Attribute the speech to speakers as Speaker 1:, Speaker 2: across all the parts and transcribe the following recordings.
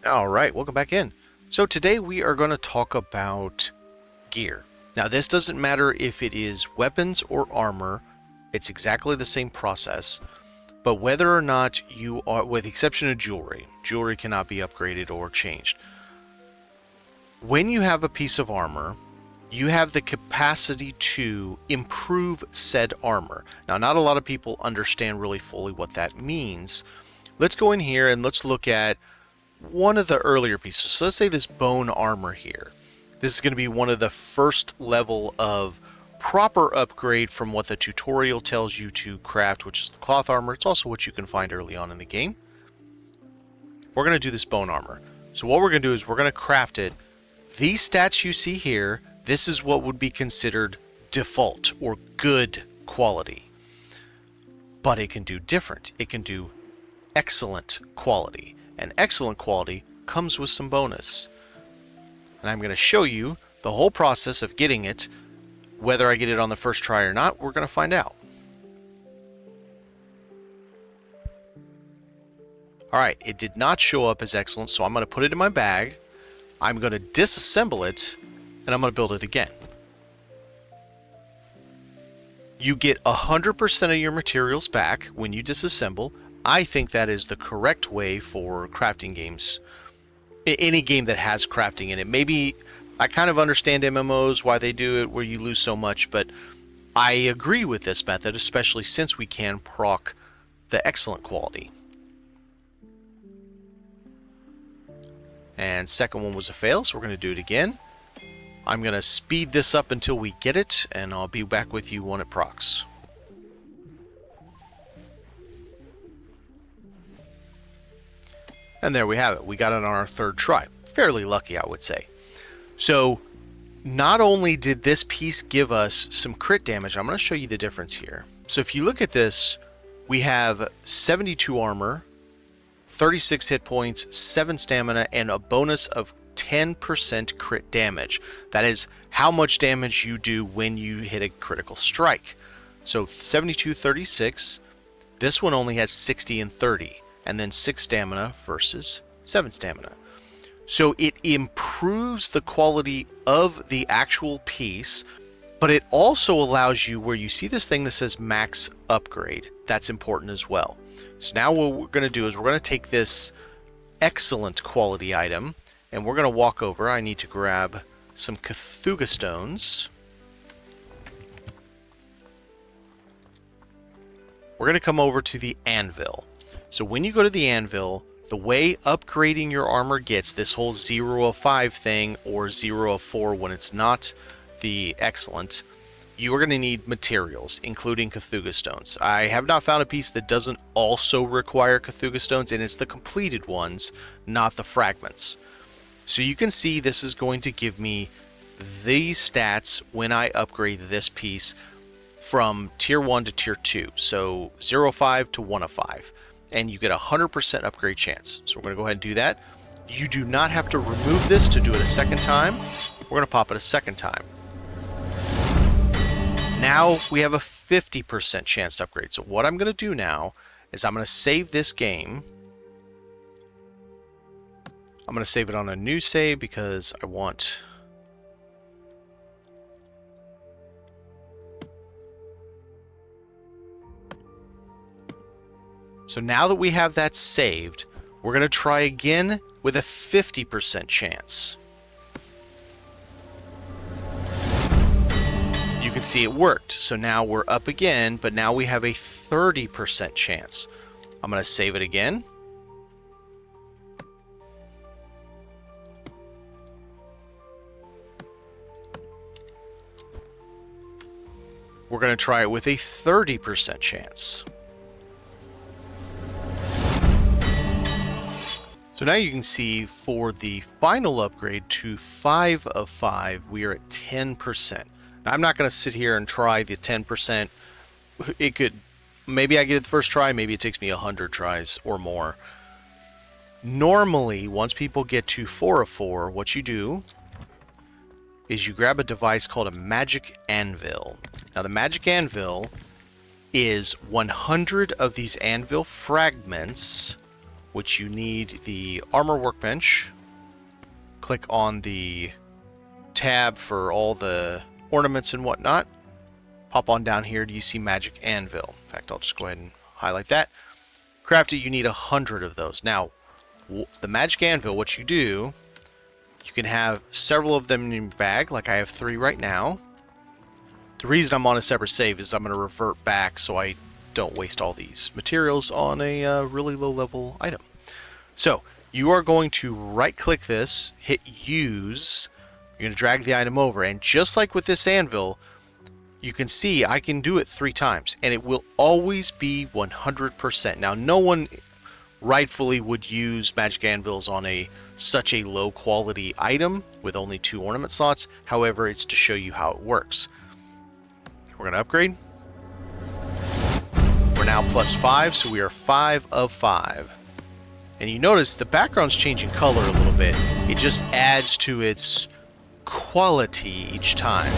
Speaker 1: All right, welcome back in. So today we are going to talk about gear. Now this doesn't matter if it is weapons or armor, it's exactly the same process. But whether or not you are, with the exception of jewelry cannot be upgraded or changed. When you have a piece of armor, you have the capacity to improve said armor. Now not a lot of people understand really fully what that means. Let's go in here and let's look at one of the earlier pieces. So let's say this bone armor here. This is going to be one of the first level of proper upgrade from what the tutorial tells you to craft, which is the cloth armor. It's also what you can find early on in the game. We're going to do this bone armor. So what we're going to do is we're going to craft it. These stats you see here, this is what would be considered default or good quality. But it can do different. It can do excellent quality. And excellent quality comes with some bonus. And I'm going to show you the whole process of getting it. Whether I get it on the first try or not, we're going to find out. Alright, it did not show up as excellent, so I'm going to put it in my bag. I'm going to disassemble it, and I'm going to build it again. You get 100% of your materials back when you disassemble. I think that is the correct way for crafting games. Any game that has crafting in it. Maybe I kind of understand MMOs, why they do it, where you lose so much, but I agree with this method, especially since we can proc the excellent quality. And second one was a fail, so we're going to do it again. I'm going to speed this up until we get it, and I'll be back with you when it procs. And there we have it. We got it on our third try. Fairly lucky, I would say. So, not only did this piece give us some crit damage, I'm going to show you the difference here. So if you look at this, we have 72 armor, 36 hit points, 7 stamina, and a bonus of 10% crit damage. That is how much damage you do when you hit a critical strike. So 72, 36. This one only has 60 and 30. And then 6 stamina versus 7 stamina. So it improves the quality of the actual piece, but it also allows you, where you see this thing that says max upgrade, that's important as well. So now what we're going to do is we're going to take this excellent quality item, and we're going to walk over. I need to grab some Cthulhu stones. We're going to come over to the Anvil. So when you go to the Anvil, the way upgrading your armor gets this whole 0 of 5 thing, or 0 of 4 when it's not the excellent, you are going to need materials, including Cthulhu stones. I have not found a piece that doesn't also require Cthulhu stones, and it's the completed ones, not the fragments. So you can see this is going to give me these stats when I upgrade this piece from tier 1 to tier 2. So 0 of 5 to 1 of 5. And you get a 100% upgrade chance. So we're going to go ahead and do that. You do not have to remove this to do it a second time. We're going to pop it a second time. Now we have a 50% chance to upgrade. So what I'm going to do now is I'm going to save this game. I'm going to save it on a new save because I want... So now that we have that saved, we're going to try again with a 50% chance. You can see it worked. So now we're up again, but now we have a 30% chance. I'm going to save it again. We're going to try it with a 30% chance. So now you can see for the final upgrade to 5 of 5, we are at 10%. Now I'm not going to sit here and try the 10%. It could, maybe I get it the first try, maybe it takes me 100 tries or more. Normally, once people get to 4 of 4, what you do is you grab a device called a magic anvil. Now the magic anvil is 100 of these anvil fragments which you need the armor workbench. Click on the tab for all the ornaments and whatnot. Pop on down here, do you see magic anvil? In fact, I'll just go ahead and highlight that. Craft it, you need 100 of those. Now, the magic anvil, what you do, you can have several of them in your bag, like I have 3 right now. The reason I'm on a separate save is I'm going to revert back so I don't waste all these materials on a really low level item. So you are going to right click this, hit use, you're going to drag the item over, and just like with this anvil, you can see I can do it 3 times and it will always be 100%. Now no one rightfully would use magic anvils on such a low quality item with only 2 ornament slots. However, it's to show you how it works. We're going to upgrade. We're now +5, so we are 5 of 5. And you notice the background's changing color a little bit. It just adds to its quality each time.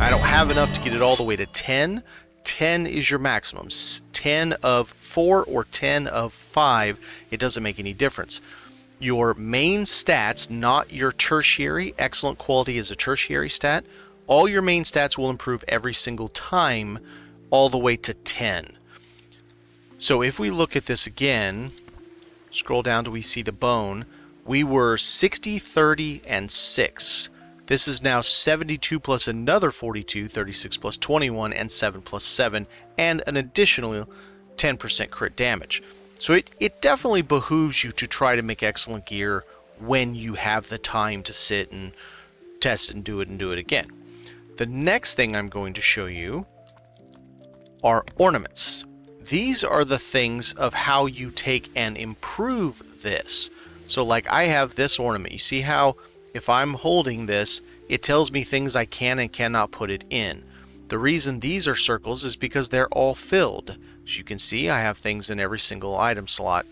Speaker 1: I don't have enough to get it all the way to 10. 10 is your maximum. 10 of 4 or 10 of 5, it doesn't make any difference. Your main stats, not your tertiary, excellent quality is a tertiary stat. All your main stats will improve every single time, all the way to 10. So if we look at this again, scroll down till we see the bone, we were 60, 30, and 6. This is now 72 plus another 42, 36 plus 21, and 7 plus 7, and an additional 10% crit damage. So it definitely behooves you to try to make excellent gear when you have the time to sit and test it and do it again. The next thing I'm going to show you are ornaments. These are the things of how you take and improve this. So like I have this ornament. You see how if I'm holding this, it tells me things I can and cannot put it in. The reason these are circles is because they're all filled. As you can see, I have things in every single item slot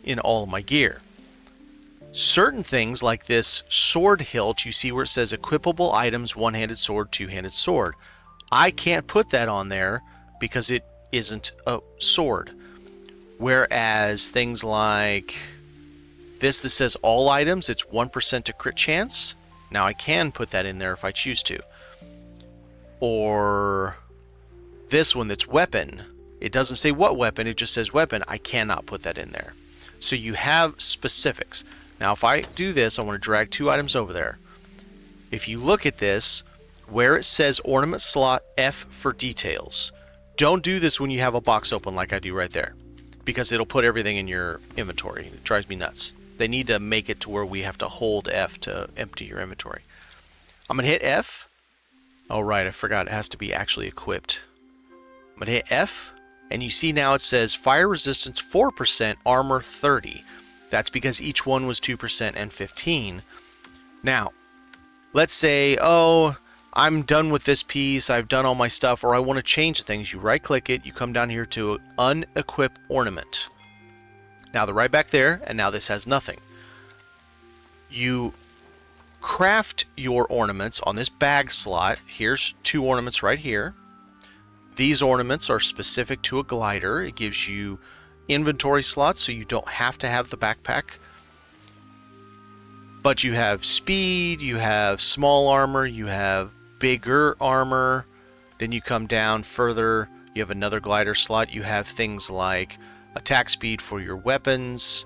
Speaker 1: in all of my gear. Certain things like this sword hilt, you see where it says equipable items, one-handed sword, two-handed sword. I can't put that on there because it isn't a sword. Whereas things like this that says all items, it's 1% to crit chance. Now I can put that in there if I choose to. Or this one that's weapon, it doesn't say what weapon, it just says weapon. I cannot put that in there. So you have specifics. Now if I do this, I want to drag 2 items over there. If you look at this, where it says Ornament Slot F for details, don't do this when you have a box open like I do right there, because it'll put everything in your inventory. It drives me nuts. They need to make it to where we have to hold F to empty your inventory. I'm going to hit F. Oh right, I forgot it has to be actually equipped. I'm going to hit F, and you see now it says fire resistance 4%, armor 30. That's because each one was 2% and 15. Now, let's say, oh, I'm done with this piece, I've done all my stuff, or I want to change things. You right click it, you come down here to unequip ornament. Now they're right back there, and now this has nothing. You craft your ornaments on this bag slot. Here's 2 ornaments right here. These ornaments are specific to a glider. It gives you inventory slots so you don't have to have the backpack. But you have speed, you have small armor, you have bigger armor. Then you come down further, you have another glider slot. You have things like attack speed for your weapons.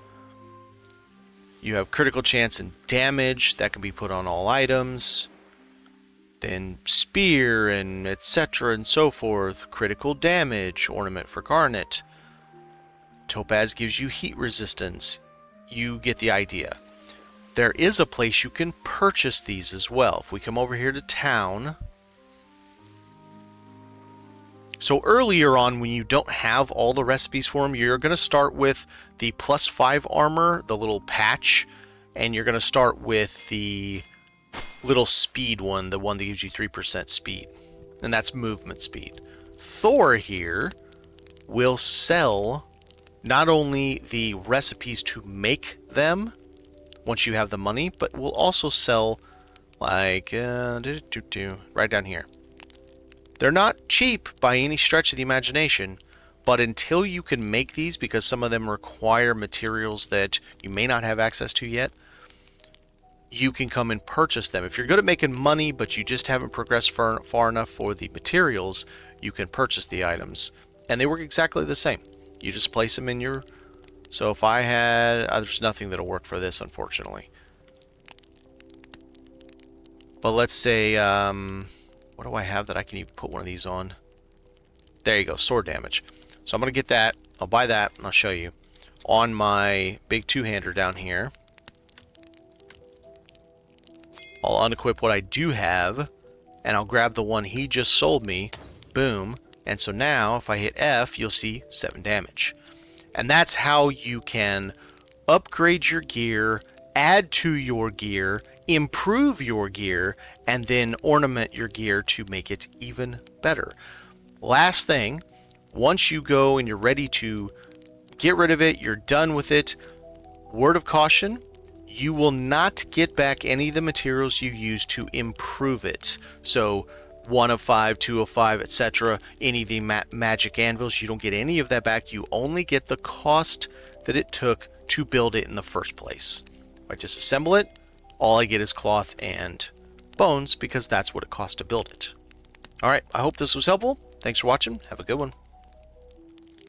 Speaker 1: You have critical chance and damage that can be put on all items. Then spear and etc. and so forth. Critical damage, ornament for garnet. Topaz gives you heat resistance. You get the idea. There is a place you can purchase these as well. If we come over here to town. So earlier on, when you don't have all the recipes for them, you're going to start with the +5 armor, the little patch, and you're going to start with the little speed one, the one that gives you 3% speed. And that's movement speed. Thor here will sell not only the recipes to make them once you have the money, but will also sell like right down here. They're not cheap by any stretch of the imagination, But until you can make these, because some of them require materials that you may not have access to yet, you can come and purchase them. If you're good at making money, but you just haven't progressed far enough for the materials, you can purchase the items. And they work exactly the same. You just place them in your... So if I had... there's nothing that'll work for this, unfortunately. But let's say... what do I have that I can even put one of these on? There you go, sword damage. So I'm going to get that. I'll buy that, and I'll show you. On my big two-hander down here, I'll unequip what I do have, and I'll grab the one he just sold me. Boom. And so now, if I hit F, you'll see 7 damage. And that's how you can upgrade your gear, add to your gear, improve your gear, and then ornament your gear to make it even better. Last thing, once you go and you're ready to get rid of it, you're done with it, word of caution, you will not get back any of the materials you use to improve it. So 1 of 5, 2 of 5, etc. Any of the magic anvils, you don't get any of that back. You only get the cost that it took to build it in the first place. If I disassemble it, all I get is cloth and bones, because that's what it costs to build it. Alright, I hope this was helpful. Thanks for watching. Have a good one.